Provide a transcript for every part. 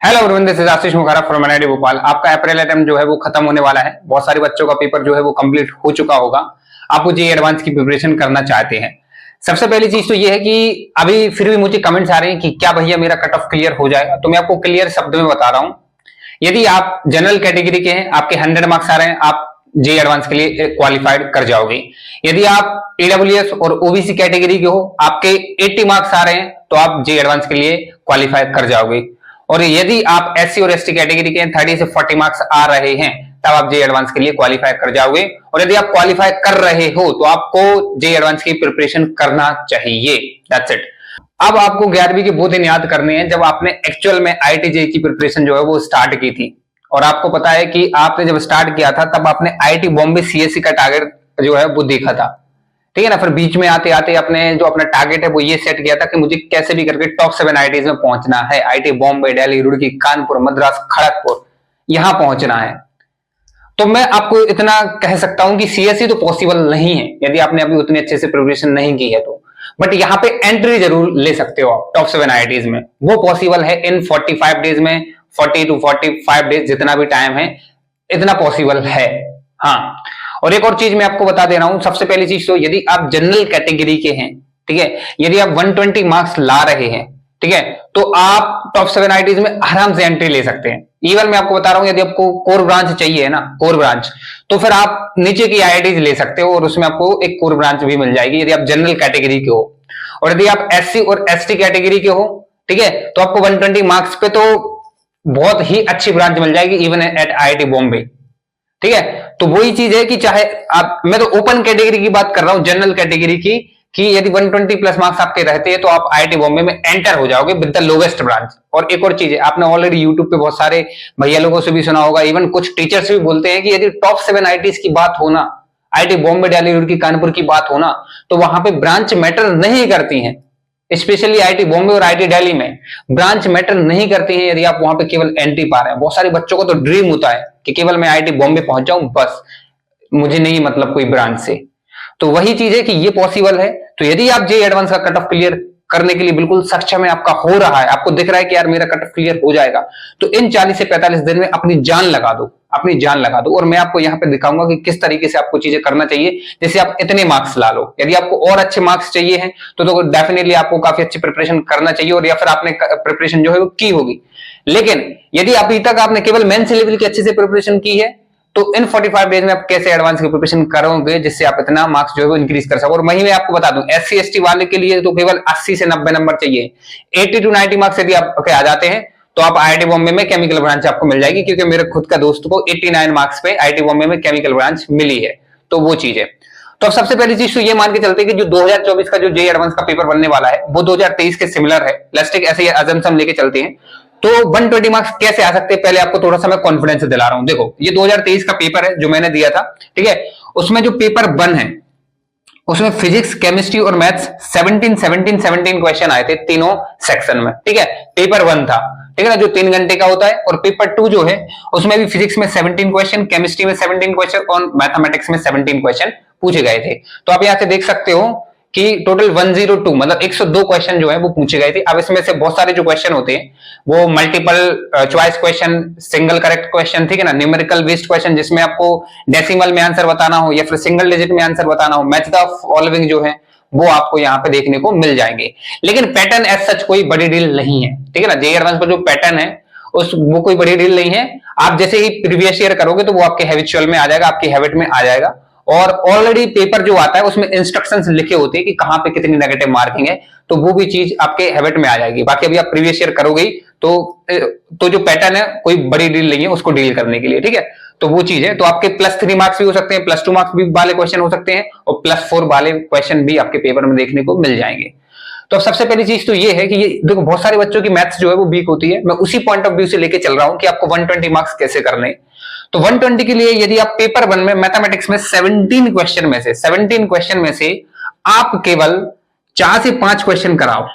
Hello everyone, this is Ashish Mukhara from NIT Bhopal. आपका April attempt जो है वो खत्म होने वाला है। बहुत सारे बच्चों का पेपर जो है वो कंप्लीट हो चुका होगा। आप जेईई एडवांस की प्रिपरेशन करना चाहते हैं। सबसे पहली चीज तो ये है कि अभी फिर भी मुझे कमेंट्स आ रहे हैं कि क्या भैया मेरा कट ऑफ क्लियर हो जाएगा। तो मैं आपको क्लियर शब्द में बता रहा हूं, यदि आप जनरल कैटेगरी के हैं, आपके 100 मार्क्स आ रहे हैं, आप जेईई एडवांस के लिए क्वालिफाइड कर जाओगे। यदि आप ईडब्ल्यूएस और ओबीसी कैटेगरी के हो, आपके 80 मार्क्स आ रहे हैं, तो आप जेईई एडवांस के लिए क्वालिफाई कर जाओगे। और यदि आप एससी और एसटी कैटेगरी के 30 से 40 मार्क्स आ रहे हैं, तब आप जेईई एडवांस के लिए क्वालिफाई कर जाओगे। और यदि आप क्वालिफाई कर रहे हो तो आपको जेईई एडवांस की प्रिपरेशन करना चाहिए। That's it. अब आपको 11वीं के वो दिन याद करने हैं जब आपने एक्चुअल में आईआईटी जेईई की प्रिपरेशन जो है वो स्टार्ट की थी। और आपको पता है कि आपने जब स्टार्ट किया था तब आपने आईआईटी बॉम्बे सीएससी का टारगेट जो है वो देखा था, ठीक है ना। फिर बीच में आते आते अपने जो अपना टारगेट है वो ये सेट किया था कि मुझे कैसे भी करके टॉप 7 आईआईटीज में पहुंचना है। आईआईटी बॉम्बे, दिल्ली, रुड़की, कानपुर, मद्रास, खड़गपुर, यहां पहुंचना है। तो मैं आपको इतना कह सकता हूं कि सीएससी तो पॉसिबल नहीं है यदि आपने अभी उतनी अच्छे से प्रिपरेशन नहीं की है तो। बट यहाँ पे एंट्री जरूर ले सकते हो आप टॉप 7 आईआईटीज में। वो पॉसिबल है इन 45 डेज में, 40 to 45 डेज, जितना भी टाइम है इतना पॉसिबल है। हाँ, और एक और चीज मैं आपको बता दे रहा हूं। सबसे पहली चीज तो यदि आप जनरल कैटेगरी के हैं, ठीक है, यदि आप 120 मार्क्स ला रहे हैं, ठीक है, तो आप टॉप 7 आईआईटीज में आराम से एंट्री ले सकते हैं। इवन मैं आपको बता रहा हूं, यदि आपको कोर ब्रांच चाहिए ना, कोर ब्रांच, तो फिर आप नीचे की आईआईटीज ले सकते हो और उसमें आपको एक कोर ब्रांच भी मिल जाएगी यदि आप जनरल कैटेगरी के हो। और यदि आप एससी और एसटी कैटेगरी के हो, ठीक है, तो आपको 120 मार्क्स पे तो बहुत ही अच्छी ब्रांच मिल जाएगी इवन एट आईआईटी बॉम्बे, ठीक है। तो वही चीज है कि चाहे आप, मैं तो ओपन कैटेगरी की बात कर रहा हूं, जनरल कैटेगरी की, कि यदि 120 प्लस मार्क्स आपके रहते हैं तो आप आईआईटी बॉम्बे में एंटर हो जाओगे विद द लोवेस्ट ब्रांच। और एक और चीज है, आपने ऑलरेडी यूट्यूब पे बहुत सारे भैया लोगों से भी सुना होगा, इवन कुछ टीचर्स भी बोलते हैं कि यदि टॉप 7 आईआईटीज की बात हो ना, आईआईटी बॉम्बे, दिल्ली, रुड़की, कानपुर की बात हो ना, तो वहां पे ब्रांच मैटर नहीं करती है। स्पेशली आईआईटी बॉम्बे और आईआईटी दिल्ली में ब्रांच मैटर नहीं करती है यदि आप वहां पे केवल एंट्री पा रहे हैं। बहुत सारे बच्चों को तो ड्रीम होता है कि केवल मैं आईआईटी बॉम्बे पहुंच जाऊं, बस मुझे नहीं मतलब कोई ब्रांच से। तो वही चीज है कि ये पॉसिबल है। तो यदि आप जेईई एडवांस का कट ऑफ क्लियर करने के लिए बिल्कुल सक्षम है, आपका हो रहा है, आपको दिख रहा है कि यार मेरा कट ऑफ क्लियर हो जाएगा, तो इन 40 से 45 दिन में अपनी जान लगा दो, अपनी जान लगा दो। और मैं आपको यहाँ पे दिखाऊंगा कि किस तरीके से आपको चीजें करना चाहिए जैसे आप इतने मार्क्स ला लो। यदि आपको और अच्छे मार्क्स चाहिए हैं तो डेफिनेटली आपको काफी अच्छी प्रिपरेशन करना चाहिए, और या फिर आपने प्रिपरेशन जो है वो की होगी। लेकिन यदि अभी तक आपने केवल मेंस लेवल की अच्छे से प्रिपरेशन की है, तो इन 45 डेज में आप कैसे एडवांस की प्रिपरेशन करोगे जिससे आप इतना मार्क्स जो है वो इंक्रीज कर सको। और वहीं मैं आपको बता दूं, एससी एसटी वाले के लिए तो केवल 80 से 90 नंबर चाहिए। 80 to 90 मार्क्स यदि आप आ जाते हैं तो आप आईआईटी बॉम्बे में केमिकल ब्रांच आपको मिल जाएगी, क्योंकि मेरे खुद का दोस्त को 89 मार्क्स पे आईआईटी बॉम्बे में केमिकल ब्रांच मिली है। तो वो चीज है। तो अब सबसे पहली चीज तो ये मान के चलते हैं कि जो 2024 का जो जेईई एडवांस का पेपर बनने वाला है वो 2023 के सिमिलर है। लेट्स टेक ऐसे अजम्पशन लेके चलते हैं। तो 120 मार्क्स कैसे आ सकते हैं, पहले आपको थोड़ा सा मैं कॉन्फिडेंस से दिला रहा हूं। देखो, ये 2023 का पेपर है जो मैंने दिया था, ठीक है। उसमें जो पेपर 1 है उसमें फिजिक्स, केमिस्ट्री और मैथ्स 17 क्वेश्चन आए थे तीनों सेक्शन में, ठीक है। पेपर 1 था, ठीक है ना, जो 3 घंटे का होता है। और पेपर 2 जो है उसमें भी फिजिक्स में 17 क्वेश्चन, केमिस्ट्री में 17 क्वेश्चन और मैथमेटिक्स में 17 क्वेश्चन पूछे गए थे। तो आप यहां से देख सकते हो कि टोटल 102 मतलब 102 क्वेश्चन जो है वो पूछे गए थे। अब इसमें से बहुत सारे जो क्वेश्चन होते हैं वो multiple choice question, single correct question, ठीक है ना, न्यूमेरिकल बेस्ड क्वेश्चन जिसमें आपको डेसिमल में आंसर बताना हो या फिर सिंगल डिजिट में आंसर बताना हो, मैच द फॉलोइंग जो है वो आपको यहाँ पे देखने को मिल जाएंगे। लेकिन पैटर्न एज सच कोई बड़ी डील नहीं है, ठीक है ना। जेईई एडवांस का जो पैटर्न है वो कोई बड़ी डील नहीं है। आप जैसे ही प्रीवियस ईयर करोगे तो वो आपके हैबिचुअल में आ जाएगा, आपकी हैबिट में आ जाएगा। और ऑलरेडी पेपर जो आता है उसमें इंस्ट्रक्शंस लिखे होते हैं कि कहां पे कितनी नेगेटिव मार्किंग है, तो वो भी चीज आपके हैबिट में आ जाएगी। बाकी अभी आप प्रीवियस ईयर करोगे तो जो पैटर्न है कोई बड़ी डील नहीं है उसको डील करने के लिए, ठीक है। तो वो चीज है। तो आपके +3 मार्क्स भी हो सकते हैं, +2 मार्क्स भी वाले क्वेश्चन हो सकते हैं, और +4 वाले क्वेश्चन भी आपके पेपर में देखने को मिल जाएंगे। तो सबसे पहली चीज तो ये है कि ये देखो, बहुत सारे बच्चों की मैथ्स जो है वो वीक होती है। मैं उसी पॉइंट ऑफ व्यू से लेके चल रहा हूं कि आपको 120 मार्क्स कैसे करने। तो 120 के लिए यदि आप पेपर 1 में मैथमेटिक्स में 17 क्वेश्चन में से आप केवल 4 से 5 क्वेश्चन कराओ,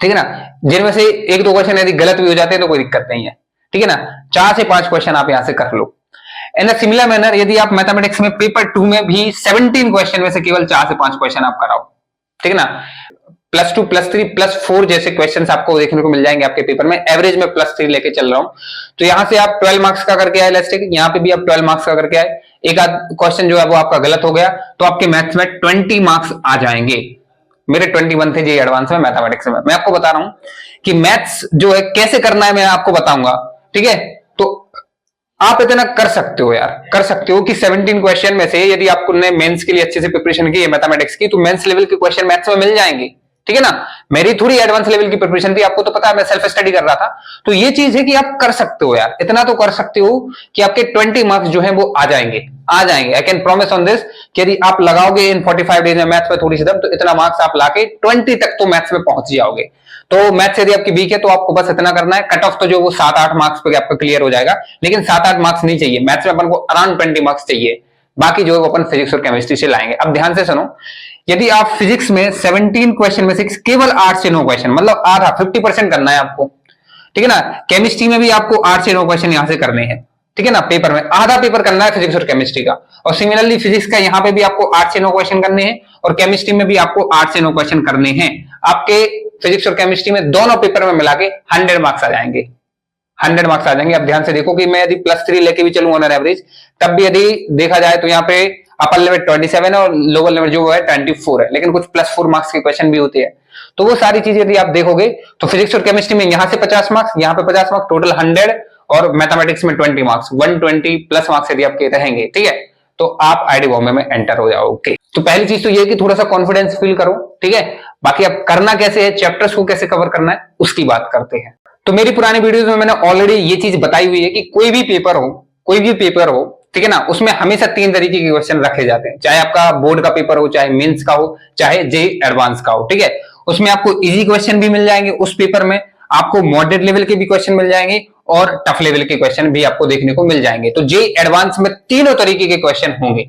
ठीक है ना, जिनमें से 1-2 क्वेश्चन यदि गलत भी हो जाते हैं तो कोई दिक्कत नहीं है, ठीक है ना। 4 से 5 क्वेश्चन आप यहां से कर लो। इन सिमिलर मैनर यदि आप मैथमेटिक्स में पेपर 2 में भी 17 क्वेश्चन में से केवल 4 से 5 क्वेश्चन आप कराओ, ठीक है ना। +2 +3 +4 जैसे क्वेश्चंस आपको देखने को मिल जाएंगे आपके पेपर में। एवरेज में +3 लेके चल रहा हूं। तो यहां से आप 12 मार्क्स का करके आए इलास्टिक, यहां पे भी आप 12 मार्क्स का करके आए, एक आध क्वेश्चन जो है वो आपका गलत हो गया तो आपके मैथ्स में 20 मार्क्स आ जाएंगे। मेरे 21 थे जेईई एडवांस में मैथमेटिक्स में। मैं आपको बता रहा हूं कि मैथ्स जो है कैसे करना है, मैं आपको बताऊंगा, ठीक है। तो आप इतना कर सकते हो यार, कर सकते हो कि 17 क्वेश्चन में से यदि आपने मेंस के लिए अच्छे से प्रिपरेशन की है मैथमेटिक्स की, तो मेंस लेवल के क्वेश्चन मैथ्स में मिल जाएंगे, ठीक है ना। मेरी थोड़ी एडवांस लेवल की प्रिपरेशन थी, आपको तो पता है मैं सेल्फ स्टडी कर रहा था। तो ये चीज है कि आप कर सकते हो यार, इतना तो कर सकते हो कि आपके 20 मार्क्स जो है वो आ जाएंगे, आ जाएंगे। I can promise on this कि यदि आप लगाओगे इन 45 डेज में मैथ्स में थोड़ी सी दम, तो इतना मार्क्स आप लाके 20 तक तो मैथ्स में पहुंच जाओगे। तो मैथ्स यदि आपकी वीक है तो आपको बस इतना करना है, कट ऑफ तो जो वो 7-8 मार्क्स पे आपका क्लियर हो जाएगा, लेकिन 7-8 मार्क्स नहीं चाहिए मैथ्स में, अपन को अराउंड 20 मार्क्स चाहिए। बाकी जो है अपन फिजिक्स और केमिस्ट्री से लाएंगे। अब ध्यान से सुनो, यदि आप फिजिक्स में 17 क्वेश्चन में से केवल 8 से 9 क्वेश्चन, मतलब आधा 50% करना है आपको, ठीक है ना। केमिस्ट्री में भी आपको 8 से 9 क्वेश्चन यहां से करने हैं, ठीक है ना। पेपर में आधा पेपर करना है फिजिक्स और केमिस्ट्री का, और सिमिलरली फिजिक्स का यहां पे भी आपको 8 से 9 क्वेश्चन करने हैं, और केमिस्ट्री में भी आपको 8 से 9 क्वेश्चन करने हैं। आपके फिजिक्स और केमिस्ट्री में दोनों पेपर में मिला के 100 मार्क्स आ जाएंगे, 100 मार्क्स आ जाएंगे। अब ध्यान से देखो कि मैं यदि +3 लेके भी चलूं ऑन एवरेज, तब भी यदि देखा जाए तो यहाँ पे अपर लेवल 27 है और लोअर लेवल जो है 24 है, लेकिन कुछ +4 मार्क्स के क्वेश्चन भी होते हैं। तो वो सारी चीजें यदि आप देखोगे तो फिजिक्स और केमिस्ट्री में यहां से 50 मार्क्स, यहां पे 50 मार्क्स, टोटल 100, और मैथमेटिक्स में 20 मार्क्स, 120 प्लस मार्क्स यदि आपके रहेंगे, ठीक है, तो आप आईआईटी बॉम्बे में एंटर हो जाओगे। तो पहली चीज तो ये कि थोड़ा सा कॉन्फिडेंस फील करो, ठीक है। बाकी अब करना कैसे है, चैप्टर्स को कैसे कवर करना है, उसकी बात करते हैं। तो मेरी पुरानी वीडियोस में मैंने ऑलरेडी ये चीज बताई हुई है कि कोई भी पेपर हो, कोई भी पेपर हो, ठीक है ना, उसमें हमेशा 3 तरीके के क्वेश्चन रखे जाते हैं। चाहे आपका बोर्ड का पेपर हो, चाहे मेंस का हो, चाहे जेईई एडवांस का हो, ठीक है। उसमें आपको इजी क्वेश्चन भी मिल जाएंगे उस पेपर में, आपको मॉडरेट लेवल के भी क्वेश्चन मिल जाएंगे, और टफ लेवल के क्वेश्चन भी आपको देखने को मिल जाएंगे। तो जेईई एडवांस में तीनों तरीके के क्वेश्चन होंगे।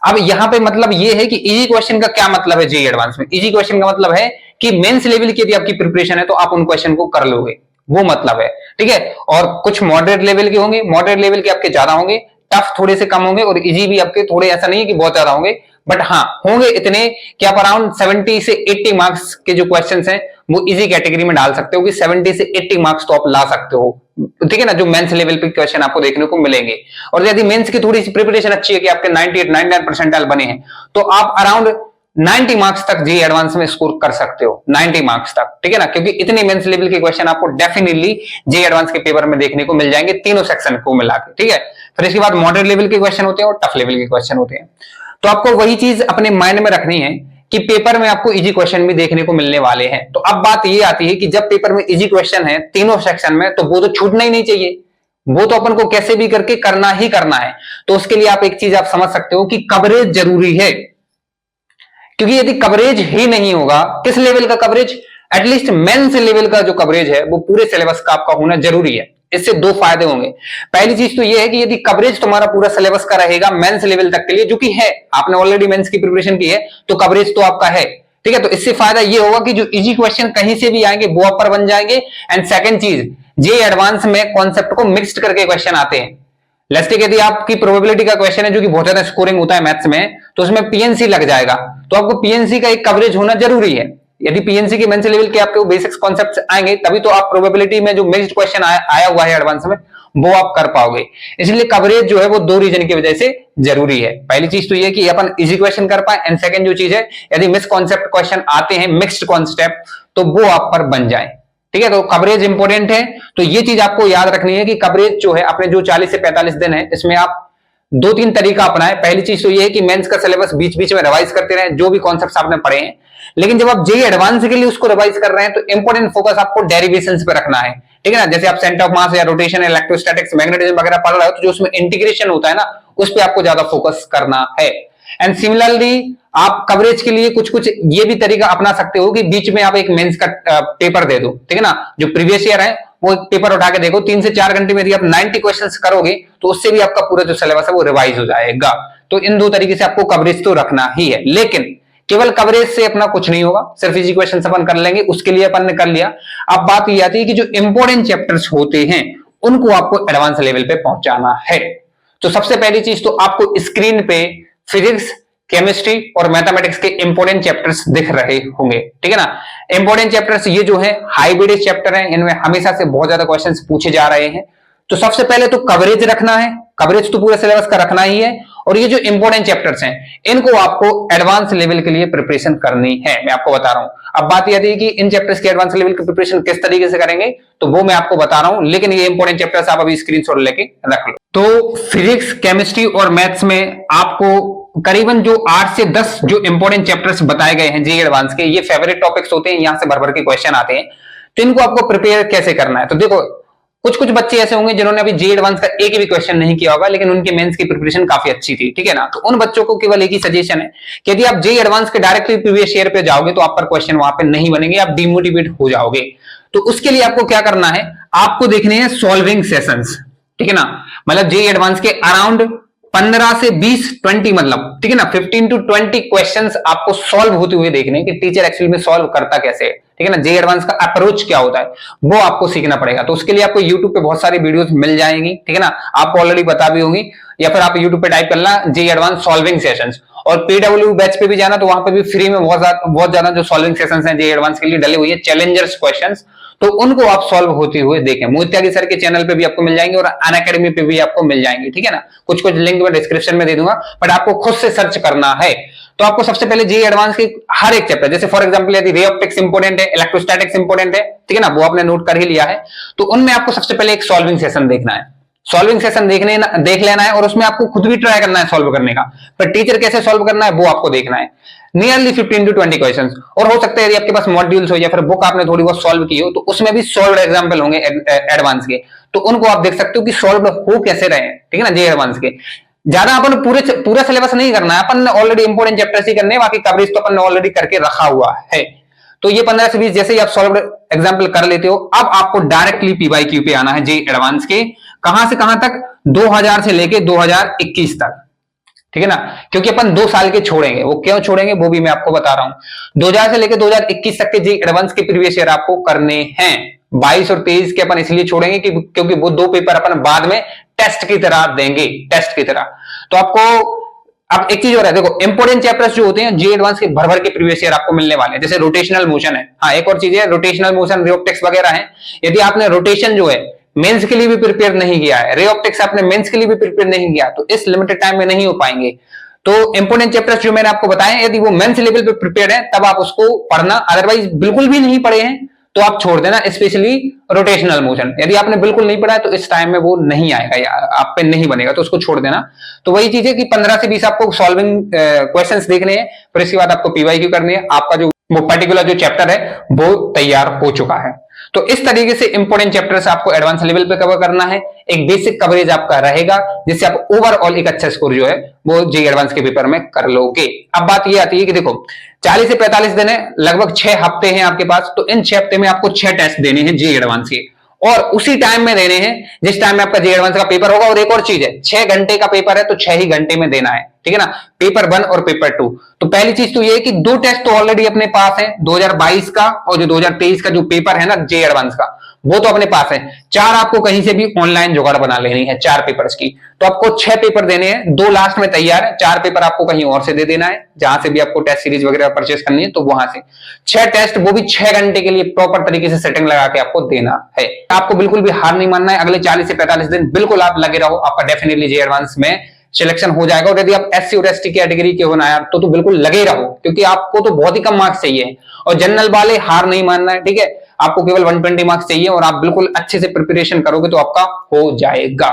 अब यहां पे मतलब ये है कि इजी क्वेश्चन का क्या मतलब है जेईई एडवांस में। इजी क्वेश्चन का मतलब है कि मेंस लेवल की यदि आपकी प्रिपरेशन है तो आप उन क्वेश्चन को कर लोगे, वो मतलब है, ठीक है। और कुछ मॉडरेट लेवल के होंगे, मॉडरेट लेवल के आपके ज्यादा होंगे, टफ थोड़े से कम होंगे, और इजी भी आपके थोड़े, ऐसा नहीं है कि बहुत ज्यादा होंगे, बट हाँ होंगे इतने कि आप अराउंड 70 से 80 मार्क्स के जो क्वेश्चंस हैं वो इजी कैटेगरी में डाल सकते हो कि 70 से 80 मार्क्स तो आप ला सकते हो, ठीक है ना, जो मेंस लेवल पे क्वेश्चन आपको देखने को मिलेंगे। और यदि मेंस की थोड़ी सी प्रिपरेशन अच्छी है कि आपके 98-99 परसेंटाइल बने हैं, तो आप अराउंड 90 मार्क्स तक जेईई एडवांस में स्कोर कर सकते हो, 90 मार्क्स तक, ठीक है ना, क्योंकि इतने मेंस लेवल के क्वेश्चन आपको डेफिनेटली जेईई एडवांस के पेपर में देखने को मिल जाएंगे, तीनों सेक्शन को मिला के, ठीक है। फिर इसके बाद मॉडरेट लेवल के क्वेश्चन होते हैं और टफ लेवल के क्वेश्चन होते हैं। तो आपको वही चीज अपने माइंड में रखनी है कि पेपर में आपको इजी क्वेश्चन भी देखने को मिलने वाले हैं। तो अब बात ये आती है कि जब पेपर में इजी क्वेश्चन है तीनों सेक्शन में, तो वो तो छूटना ही नहीं चाहिए, वो तो अपन को कैसे भी करके करना ही करना है। तो उसके लिए आप एक चीज आप समझ सकते हो कि कवरेज जरूरी है, क्योंकि यदि कवरेज ही नहीं होगा, किस लेवल का कवरेज, एटलीस्ट मेंस लेवल का जो कवरेज है वो पूरे सिलेबस का आपका होना जरूरी है। इससे 2 फायदे होंगे। पहली चीज तो ये है कि यदि कवरेज तुम्हारा पूरा सिलेबस का रहेगा मेंस लेवल तक के लिए, जो कि है, आपने ऑलरेडी मेंस की प्रिपरेशन की है, तो कवरेज तो आपका है, ठीक है। तो इससे फायदा ये होगा कि जो इजी क्वेश्चन कहीं से भी आएंगे वो आप पर बन जाएंगे। एंड सेकंड चीज, जेईई एडवांस में कॉन्सेप्ट को मिक्स्ड करके क्वेश्चन आते हैं। लेट्स टेक यदि आपकी प्रोबेबिलिटी का क्वेश्चन है जो कि बहुत ज्यादा स्कोरिंग होता है मैथ्स में, तो उसमें पीएनसी लग जाएगा, तो आपको पीएनसी का एक कवरेज होना जरूरी है। यदि पीएनसी के मेंस लेवल के आपके बेसिक्स कॉन्सेप्ट्स आएंगे, तभी तो आप प्रोबेबिलिटी में जो मिक्स्ड क्वेश्चन आया हुआ है एडवांस में, वो आप कर पाओगे। इसलिए कवरेज जो है वो 2 रीजन की वजह से जरूरी है। पहली चीज तो ये कि अपन इजी क्वेश्चन कर पाए, एंड सेकंड जो चीज है, यदि मिक्स कॉन्सेप्ट क्वेश्चन आते हैं, मिक्स्ड कॉन्सेप्ट, तो वो आप पर बन जाए, ठीक है। तो कवरेज इंपॉर्टेंट है। तो ये चीज आपको याद रखनी है कि कवरेज जो है अपने जो 40 से 45 दिन है, इसमें आप 2-3 तरीका अपनाएं। पहली चीज तो ये है कि मेंस का सिलेबस बीच बीच में रिवाइज करते रहे, जो भी कॉन्सेप्ट्स आपने पढ़े हैं। लेकिन जब आप जेईई एडवांस के लिए उसको रिवाइज कर रहे हैं, तो इंपॉर्टेंट फोकस आपको डेरिवेशंस पे रखना है, ठीक है ना। जैसे आप सेंटर ऑफ मास या रोटेशन, इलेक्ट्रोस्टैटिक्स, मैग्नेटिज्म वगैरह पढ़ रहे हो, तो जो उसमें इंटीग्रेशन होता है ना, उस पर आपको ज्यादा फोकस करना है। एंड सिमिलरली आप कवरेज के लिए कुछ कुछ ये भी तरीका अपना सकते हो कि बीच में आप एक मेंस का पेपर दे दो, ठीक है ना, जो प्रीवियस ईयर है वो पेपर उठा के देखो, 3 से 4 घंटे में यदि आप 90 क्वेश्चंस करोगे, तो उससे भी आपका पूरा जो सिलेबस है वो रिवाइज हो जाएगा। तो इन 2 तरीके से आपको कवरेज तो रखना ही है, लेकिन केवल कवरेज से अपना कुछ नहीं होगा, सिर्फ इजी क्वेश्चन अपन कर लेंगे, उसके लिए अपन ने कर लिया। अब बात ये आती है कि जो इंपॉर्टेंट चैप्टर्स होते हैं उनको आपको एडवांस लेवल पे पहुंचाना है। तो सबसे पहली चीज तो आपको स्क्रीन पे फिजिक्स, केमिस्ट्री और मैथमेटिक्स के इंपॉर्टेंट चैप्टर्स दिख रहे होंगे, ठीक है ना। इंपॉर्टेंट चैप्टर्स ये जो है हाइब्रिड चैप्टर है, इनमें हमेशा से बहुत ज्यादा क्वेश्चंस पूछे जा रहे हैं। तो सबसे पहले तो कवरेज रखना है, कवरेज तो पूरे सिलेबस का रखना ही है, और ये जो इंपॉर्टेंट चैप्टर्स हैं इनको आपको एडवांस लेवल के लिए प्रिपरेशन करनी है, मैं आपको बता रहा हूं। अब बात यह है कि इन चैप्टर्स की एडवांस लेवल की प्रिपरेशन किस तरीके से करेंगे, तो वो मैं आपको बता रहा हूं, लेकिन ये इंपॉर्टेंट चैप्टर्स आप अभी स्क्रीनशॉट लेके रख लो। तो फिजिक्स, केमिस्ट्री और मैथ्स में आपको करीबन जो 8 से 10 जो इंपॉर्टेंट चैप्टर्स बताए गए हैं जेईई एडवांस के, ये फेवरेट टॉपिक्स होते हैं, यहां से भर भर के क्वेश्चन आते हैं। तो इनको आपको प्रिपेयर कैसे करना है, तो देखो कुछ कुछ बच्चे ऐसे होंगे जिन्होंने अभी जेईई एडवांस का एक भी क्वेश्चन नहीं किया होगा, लेकिन उनके मेंस की प्रिपरेशन काफी अच्छी थी, ठीक है ना। तो उन बच्चों को केवल एक ही सजेशन है कि यदि आप जेईई एडवांस के डायरेक्टली प्रीवियस ईयर पे जाओगे तो आप पर क्वेश्चन वहां पे नहीं बनेंगे, आप डिमोटिवेट हो जाओगे। तो उसके लिए आपको क्या करना है, आपको देखने हैं सॉल्विंग सेशंस, ठीक है ना। मतलब जेईई एडवांस के अराउंड 15 से 20 मतलब, ठीक है ना, 15 to 20 क्वेश्चंस आपको सॉल्व होते हुए देखने हैं कि टीचर एक्चुअली में सॉल्व करता कैसे है, ठीक है ना। जेईई एडवांस का अप्रोच क्या होता है वो आपको सीखना पड़ेगा। तो उसके लिए आपको YouTube पे बहुत सारी वीडियोस मिल जाएंगी, ठीक है ना, आपको ऑलरेडी बता भी होंगी, या फिर आप YouTube पे टाइप करना जेईई एडवांस सॉल्विंग सेशंस, और पीडब्ल्यू बैच पे भी जाना तो वहां पे भी फ्री में बहुत ज्यादा जो सॉल्विंग सेशंस हैं जेईई एडवांस के लिए डले हुए हैं, चैलेंजर्स क्वेश्चंस, तो उनको आप सॉल्व होते हुए देखें। मोहित त्यागी सर के चैनल पे भी आपको मिल जाएंगे और अनअकैडमी पे भी आपको मिल जाएंगे, ठीक है ना। कुछ कुछ लिंक मैं डिस्क्रिप्शन में दे दूंगा, बट आपको खुद से सर्च करना है। तो आपको सबसे पहले जेईई एडवांस के हर एक चैप्टर, जैसे फॉर एग्जांपल यदि रे ऑप्टिक्स इंपोर्टेंट है, इलेक्ट्रोस्टैटिक्स इंपोर्टेंट है, ठीक है ना, वो आपने नोट कर ही लिया है, तो उनमें आपको सबसे पहले एक सॉल्विंग सेशन देखना है। सॉल्विंग सेशन देख लेना है, और उसमें आपको खुद भी ट्राई करना है सॉल्व करने का, पर टीचर कैसे सॉल्व करना है वो आपको देखना है। नियरली 15 to 20 क्वेश्चंस, और हो सकता है यदि आपके पास मॉड्यूल्स हो या फिर बुक आपने थोड़ी बहुत सॉल्व की हो तो उसमें भी सॉल्व एग्जांपल होंगे एडवांस के, तो उनको आप देख सकते हो कि सॉल्व हो कैसे रहे हैं, ठीक है ना, जेईई एडवांस के। ज्यादा अपन पूरा सिलेबस नहीं करना है, अपन ने ऑलरेडी इंपोर्टेंट चैप्टर्स ही करने हैं, बाकी कवरेज तो अपन ने ऑलरेडी करके रखा हुआ है। तो ये 15 से 20 जैसे ही आप सॉल्व एग्जांपल कर लेते हो, अब आपको डायरेक्टली पीवाईक्यू पे आना है जेईई एडवांस के। कहां से कहां तक, 2000 से लेके 2021 तक, ठीक है ना, क्योंकि अपन 2 साल के छोड़ेंगे। वो क्यों छोड़ेंगे वो भी मैं आपको बता रहा हूं। 2000 से लेके 2021 तक के जेईई एडवांस के प्रीवियस ईयर आपको करने हैं। 22 और 23 के अपन इसलिए छोड़ेंगे कि क्योंकि वो 2 पेपर अपन बाद में टेस्ट की तरह देंगे, टेस्ट की तरह। तो आपको अब एक चीज और है, देखो इंपोर्टेंट चैप्टर्स जो होते हैं जेईई एडवांस के भर भर के प्रीवियस ईयर आपको मिलने वाले हैं, जैसे रोटेशनल मोशन है। हाँ, एक और चीज है, रोटेशनल मोशन, रे ऑप्टिक्स वगैरह है। यदि आपने रोटेशन जो है मेंस के लिए भी प्रिपेयर नहीं किया है, रे ऑप्टिक्स आपने मेंस के लिए भी प्रिपेयर नहीं किया, तो इस लिमिटेड टाइम में नहीं हो पाएंगे। तो इंपोर्टेंट चैप्टर्स जो मैंने आपको बताए, यदि वो मेंस लेवल पे प्रिपेयर है तब आप उसको पढ़ना, अदरवाइज बिल्कुल भी नहीं पढ़े हैं तो आप छोड़ देना, स्पेशली रोटेशनल मोशन। यदि आपने बिल्कुल नहीं पढ़ा है तो इस टाइम में वो नहीं आएगा या आप पे नहीं बनेगा, तो उसको छोड़ देना। तो वही चीज है कि 15 से 20 आपको सॉल्विंग क्वेश्चंस देखने हैं, फिर इसके बाद आपको पीवाईक्यू करनी है। आपका जो वो पर्टिकुलर जो चैप्टर है वो तैयार हो चुका है। तो इस तरीके से इंपोर्टेंट चैप्टर्स आपको एडवांस लेवल पे कवर करना है। एक बेसिक कवरेज आपका रहेगा, जिससे आप ओवरऑल एक अच्छा स्कोर जो है वो जेईई एडवांस के पेपर में कर लोगे। अब बात ये आती है कि देखो 40 से 45 दिन है, लगभग 6 हफ्ते हैं आपके पास, तो इन 6 हफ्ते में आपको 6 टेस्ट देने हैं जेईई एडवांस के, और उसी टाइम में देने हैं जिस टाइम में आपका जेईई एडवांस का पेपर होगा। और एक और चीज है, 6 घंटे का पेपर है तो 6 ही घंटे में देना है, ठीक है ना, पेपर 1 और पेपर 2। तो पहली चीज तो ये है कि 2 टेस्ट तो ऑलरेडी अपने पास है, 2022 का और जो 2023 का जो पेपर है ना जेईई एडवांस का, वो तो अपने पास है। 4 आपको कहीं से भी ऑनलाइन जुगाड़ बना लेनी है 4 पेपर्स की। तो आपको 6 पेपर देने हैं, 2 लास्ट में तैयार है, 4 पेपर आपको कहीं और से दे देना है, जहां से भी आपको टेस्ट सीरीज वगैरह परचेस करनी है तो वहां से 6 टेस्ट, वो भी 6 घंटे के लिए प्रॉपर तरीके से सेटिंग लगा के आपको देना है। आपको बिल्कुल भी हार नहीं मानना है, अगले 40 से 45 दिन बिल्कुल आप लगे रहो, आपका डेफिनेटली जेईई एडवांस में सिलेक्शन हो जाएगा। और यदि आप एससी और एसटी कैटेगरी के हो ना यार, तो बिल्कुल लगे रहो, क्योंकि आपको तो बहुत ही कम मार्क्स चाहिए, और जनरल वाले हार नहीं मानना है, ठीक है। आपको केवल 120 मार्क्स चाहिए, और आप बिल्कुल अच्छे से प्रिपरेशन करोगे तो आपका हो जाएगा।